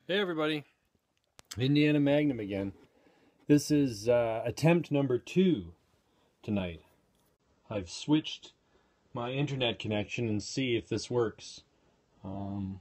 Hey everybody, Indiana Magnum again. This is attempt number 2 tonight. I've switched my internet connection and see if this works. My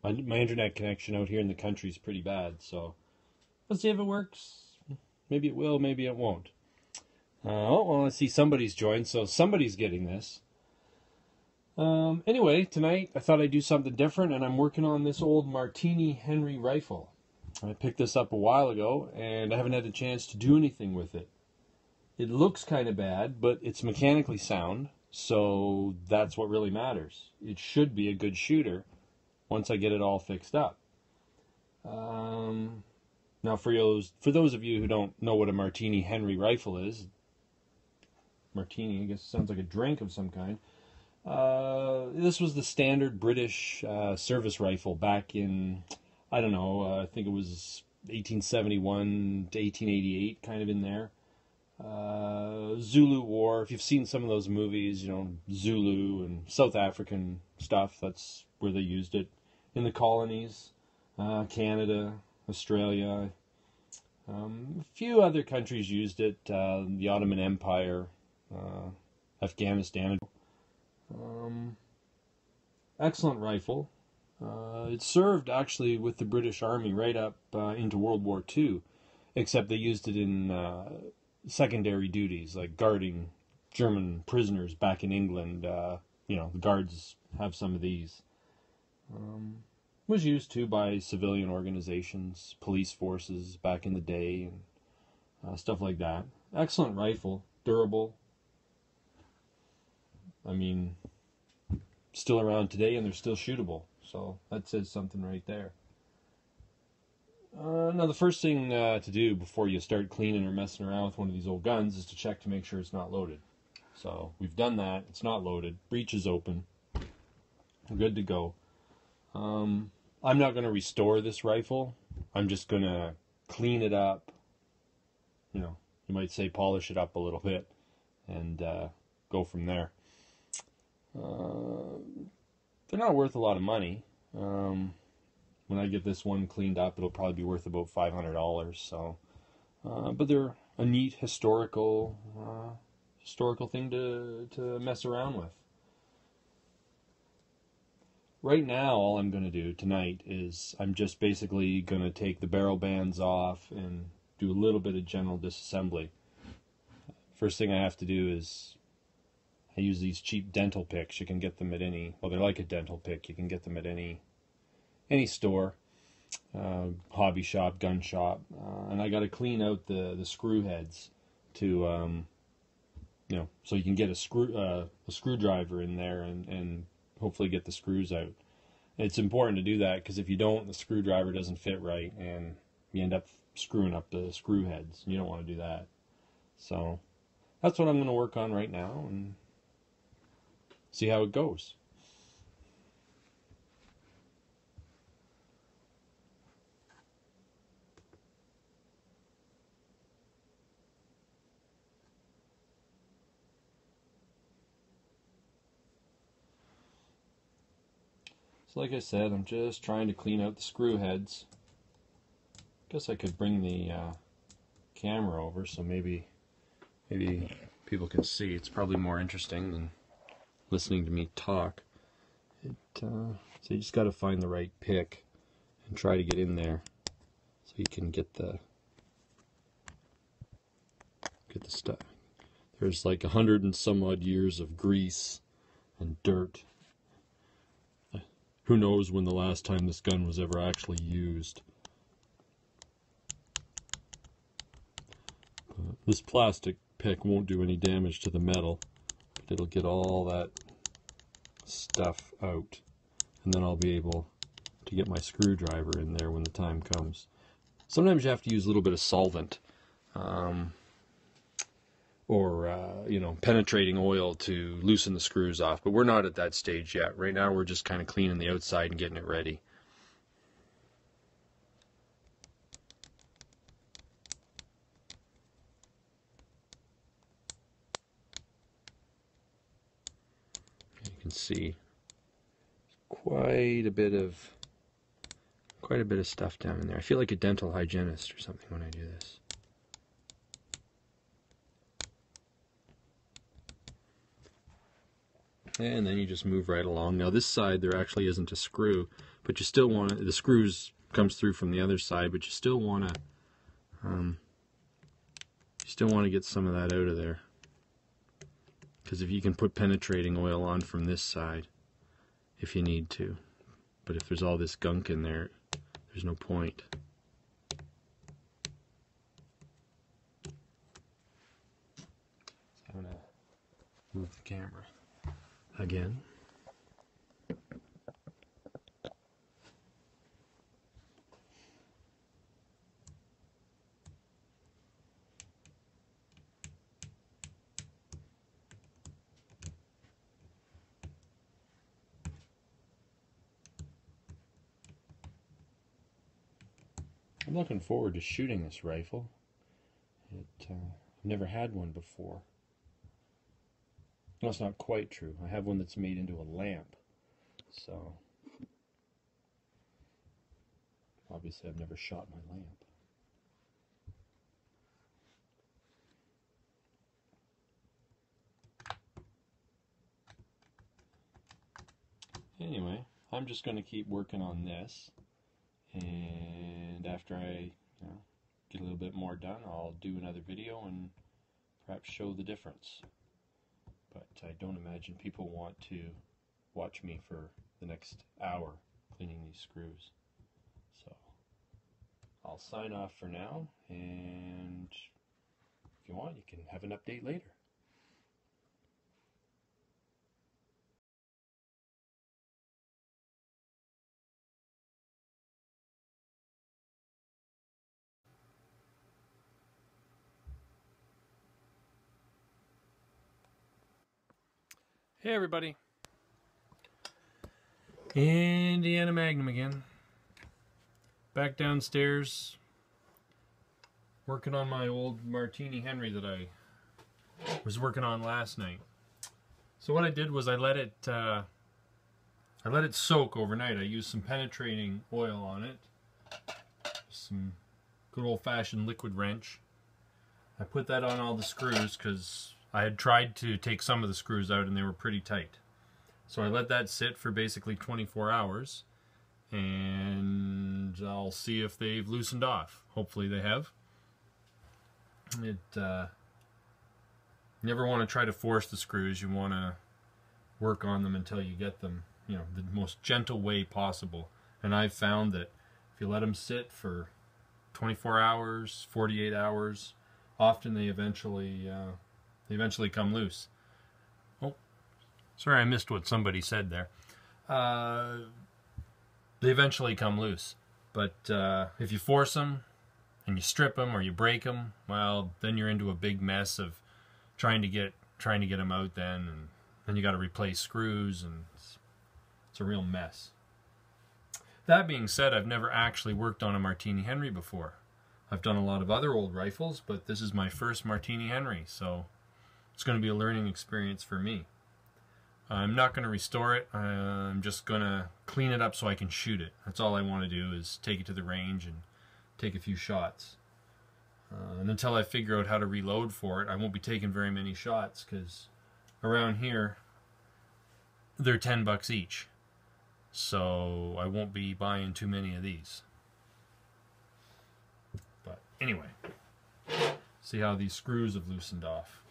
internet connection out here in the country is pretty bad, so let's see if it works. Maybe it will, maybe it won't. Well, I see somebody's joined, so somebody's getting this. Anyway, tonight I thought I'd do something different, and I'm working on this old Martini Henry Rifle. I picked this up a while ago, and I haven't had a chance to do anything with it. It looks kind of bad, but it's mechanically sound, so that's what really matters. It should be a good shooter once I get it all fixed up. Now, for those of you who don't know what a Martini Henry Rifle is, Martini, I guess, sounds like a drink of some kind. This was the standard British service rifle back in, I don't know, I think it was 1871 to 1888, kind of in there. Zulu War, if you've seen some of those movies, you know, Zulu and South African stuff, that's where they used it. In the colonies, Canada, Australia, a few other countries used it, the Ottoman Empire, Afghanistan. Excellent rifle. It served actually with the British Army right up into World War II, except they used it in secondary duties, like guarding German prisoners back in England. You know, the guards have some of these. Was used too by civilian organizations, police forces back in the day, and stuff like that. Excellent rifle, durable. I mean, still around today, and they're still shootable. So that says something right there. Now, the first thing to do before you start cleaning or messing around with one of these old guns is to check to make sure it's not loaded. So we've done that. It's not loaded. Breech is open. We're good to go. I'm not going to restore this rifle. I'm just going to clean it up. You know, you might say polish it up a little bit and go from there. They're not worth a lot of money. When I get this one cleaned up, it'll probably be worth about $500. So, but they're a neat historical thing to mess around with. Right now, all I'm going to do tonight is I'm just basically going to take the barrel bands off and do a little bit of general disassembly. First thing I have to do is I use these cheap dental picks. You can get them at any, well, they're like a dental pick. You can get them at any store, hobby shop, gun shop, and I got to clean out the screw heads to, you know, so you can get a screwdriver in there and hopefully get the screws out. It's important to do that because if you don't, the screwdriver doesn't fit right, and you end up screwing up the screw heads. You don't want to do that. So that's what I'm going to work on right now and see how it goes. So like I said, I'm just trying to clean out the screw heads. Guess I could bring the camera over so maybe people can see. It's probably more interesting than listening to me talk. So you just got to find the right pick and try to get in there so you can get the stuff. There's like 100 and some odd years of grease and dirt. Who knows when the last time this gun was ever actually used. This plastic pick won't do any damage to the metal, but it'll get all that stuff out, and then I'll be able to get my screwdriver in there when the time comes. Sometimes you have to use a little bit of solvent, or you know, penetrating oil to loosen the screws off, but we're not at that stage yet. Right now we're just kind of cleaning the outside and getting it ready. You can see quite a bit of quite a bit of stuff down in there. I feel like a dental hygienist or something when I do this. And then you just move right along. Now this side there actually isn't a screw, but you still want to, the screws comes through from the other side, but you still want to get some of that out of there. Because if you can put penetrating oil on from this side, if you need to. But if there's all this gunk in there, there's no point. So I'm going to move the camera again. I'm looking forward to shooting this rifle. I've never had one before. No, it's not quite true. I have one that's made into a lamp. So, obviously I've never shot my lamp. Anyway, I'm just going to keep working on this. And after I get a little bit more done, I'll do another video and perhaps show the difference. But I don't imagine people want to watch me for the next hour cleaning these screws. So I'll sign off for now, and if you want, you can have an update later. Hey everybody, Indiana Magnum again. Back downstairs, working on my old Martini Henry that I was working on last night. So what I did was I let it soak overnight. I used some penetrating oil on it, some good old-fashioned liquid wrench. I put that on all the screws because I had tried to take some of the screws out and they were pretty tight. So I let that sit for basically 24 hours and I'll see if they've loosened off. Hopefully they have. You never want to try to force the screws. You want to work on them until you get them, the most gentle way possible. And I've found that if you let them sit for 24 hours, 48 hours, often they eventually come loose. Oh, sorry, I missed what somebody said there. They eventually come loose. But if you force them and you strip them or you break them, well, then you're into a big mess of trying to get them out then, and then you got to replace screws, and it's a real mess. That being said, I've never actually worked on a Martini Henry before. I've done a lot of other old rifles, but this is my first Martini Henry, so it's going to be a learning experience for me. I'm not going to restore it. I'm just going to clean it up so I can shoot it. That's all I want to do, is take it to the range and take a few shots. And until I figure out how to reload for it, I won't be taking very many shots, because around here they're $10 each. So I won't be buying too many of these. But anyway, see how these screws have loosened off.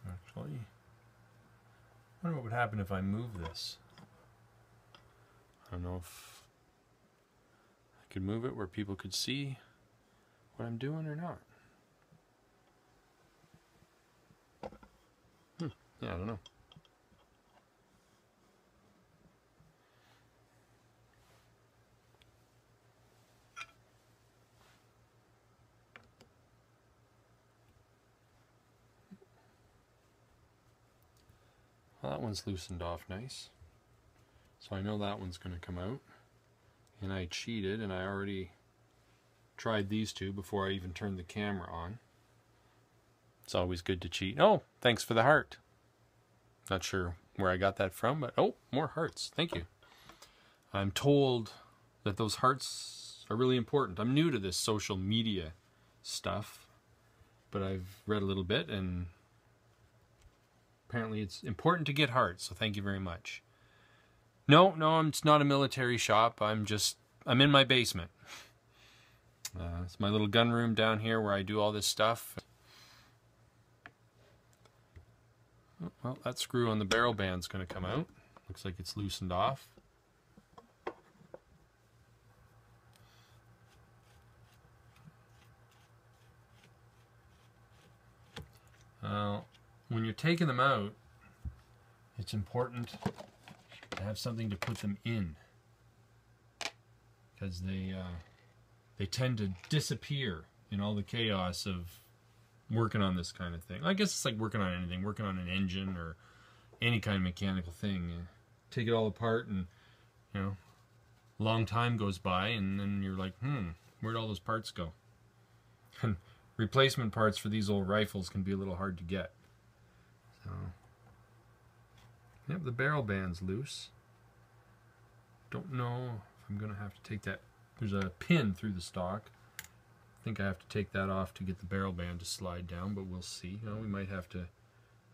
Actually, I wonder what would happen if I move this. I don't know if I could move it where people could see what I'm doing or not. Yeah, I don't know. Well, that one's loosened off nice. So I know that one's going to come out. And I cheated, and I already tried these two before I even turned the camera on. It's always good to cheat. Oh, thanks for the heart. Not sure where I got that from, but oh, more hearts. Thank you. I'm told that those hearts are really important. I'm new to this social media stuff, but I've read a little bit, and apparently it's important to get hearts, so thank you very much. No, it's not a military shop. I'm in my basement. It's my little gun room down here where I do all this stuff. Well, that screw on the barrel band's going to come out. Looks like it's loosened off. When you're taking them out, it's important to have something to put them in, because they tend to disappear in all the chaos of working on this kind of thing. I guess it's like working on anything, working on an engine or any kind of mechanical thing. You take it all apart, and a long time goes by, and then you're like, where'd all those parts go? And replacement parts for these old rifles can be a little hard to get. So, yep, the barrel band's loose. Don't know if I'm gonna have to take that. There's a pin through the stock. I think I have to take that off to get the barrel band to slide down, but we'll see. We might have to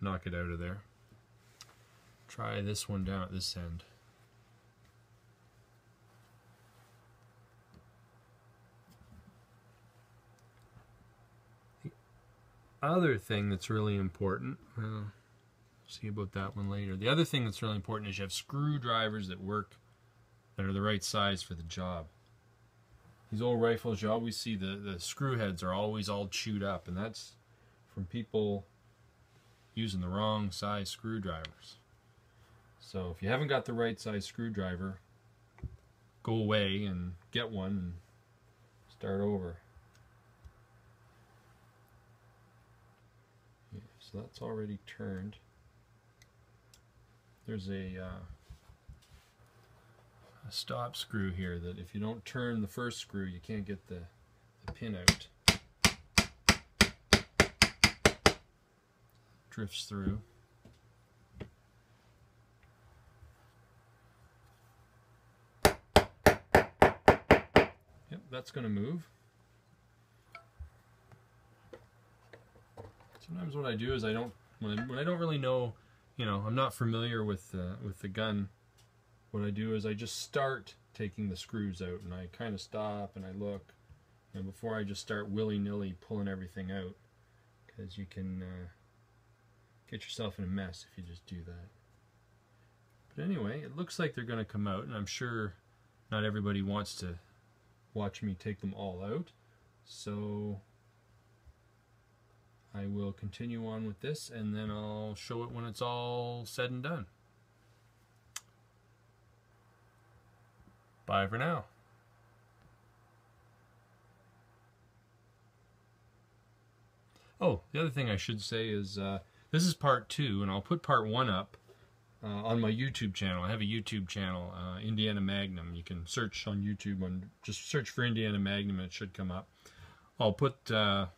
knock it out of there. Try this one down at this end. The other thing that's really important, well, see about that one later. The other thing that's really important is you have screwdrivers that work, that are the right size for the job. These old rifles, you always see the screw heads are always all chewed up, and that's from people using the wrong size screwdrivers. So if you haven't got the right size screwdriver, go away and get one and start over. Yeah, so that's already turned. There's a stop screw here that if you don't turn the first screw, you can't get the pin out. Drifts through. Yep, that's going to move. Sometimes what I do is when I don't really know, I'm not familiar with the gun. What I do is I just start taking the screws out, and I kind of stop and I look, before I just start willy-nilly pulling everything out, because you can get yourself in a mess if you just do that. But anyway, it looks like they're going to come out, and I'm sure not everybody wants to watch me take them all out, so I will continue on with this, and then I'll show it when it's all said and done. Bye for now. Oh, the other thing I should say is this is part 2, and I'll put part 1 up on my YouTube channel. I have a YouTube channel, Indiana Magnum. You can search on YouTube, just search for Indiana Magnum and it should come up. I'll put part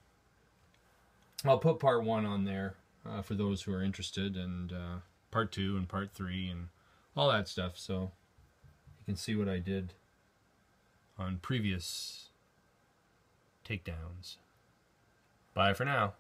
1 on there for those who are interested, and part 2 and part 3 and all that stuff, so you can see what I did on previous takedowns. Bye for now.